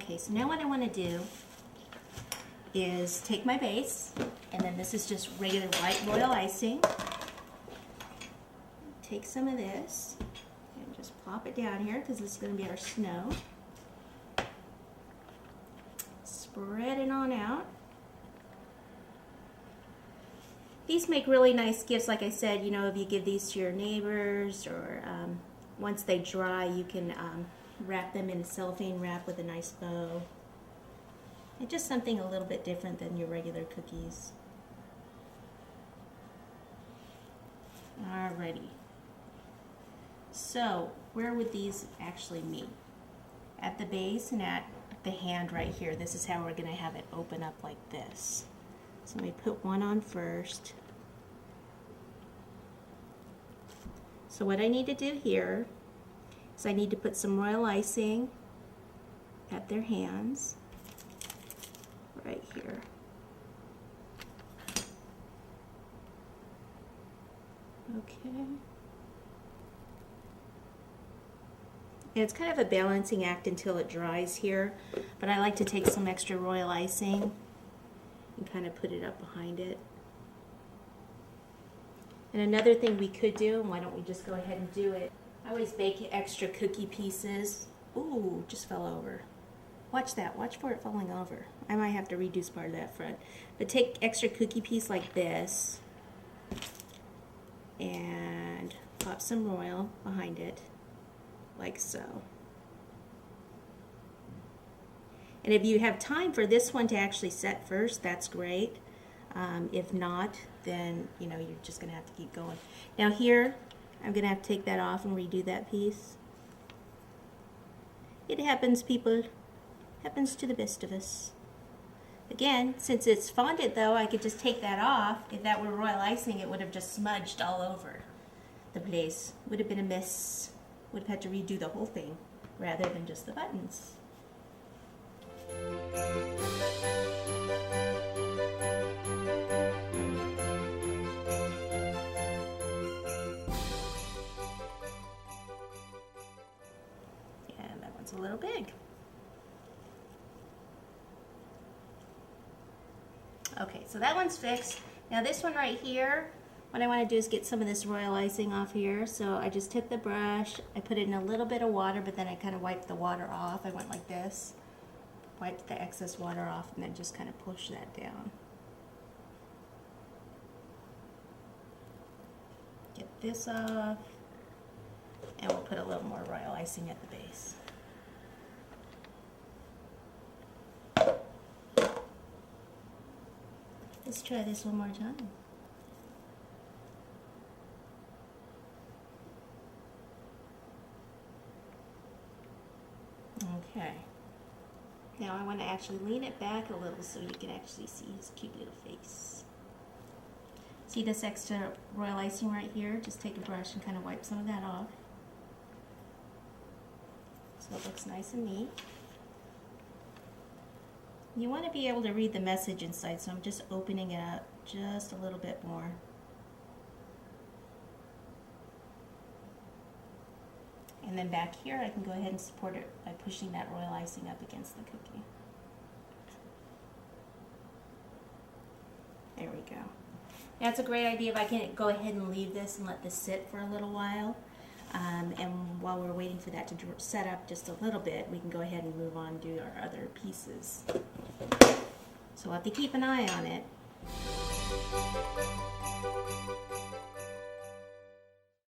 Okay, so now what I want to do is take my base, and then this is just regular white royal icing. Take some of this and just plop it down here because this is going to be our snow. Spread it on out. These make really nice gifts, like I said, you know, if you give these to your neighbors, or once they dry, you can wrap them in a cellophane wrap with a nice bow. And just something a little bit different than your regular cookies. Alrighty. So, where would these actually meet? At the base and at the hand right here. This is how we're going to have it open up like this. So let me put one on first. So what I need to do here is I need to put some royal icing at their hands, right here. Okay. And it's kind of a balancing act until it dries here, but I like to take some extra royal icing and kind of put it up behind it. And another thing we could do, and why don't we just go ahead and do it, I always bake extra cookie pieces. Ooh, just fell over. Watch that, watch for it falling over. I might have to redo part of that front. But take extra cookie piece like this and pop some royal behind it, like so. And if you have time for this one to actually set first, that's great. If not, then you know you're just going to have to keep going. Now here, I'm going to have to take that off and redo that piece. It happens, people. Happens to the best of us. Again, since it's fondant though, I could just take that off. If that were royal icing, it would have just smudged all over the place. Would have been a mess. Would have had to redo the whole thing rather than just the buttons. And that one's a little big. Okay, so that one's fixed. Now this one right here, what I want to do is get some of this royal icing off here. So I just took the brush, I put it in a little bit of water, but then I kind of wiped the water off. I went like this, wiped the excess water off, and then just kind of push that down. Get this off, and we'll put a little more royal icing at the base. Let's try this one more time. Okay. Now I want to actually lean it back a little so you can actually see his cute little face. See this extra royal icing right here? Just take a brush and kind of wipe some of that off. So it looks nice and neat. You want to be able to read the message inside, so I'm just opening it up just a little bit more. And then back here, I can go ahead and support it by pushing that royal icing up against the cookie. There we go. Now it's a great idea if I can go ahead and leave this and let this sit for a little while. And while we're waiting for that to set up just a little bit, we can go ahead and move on and do our other pieces. So we'll have to keep an eye on it.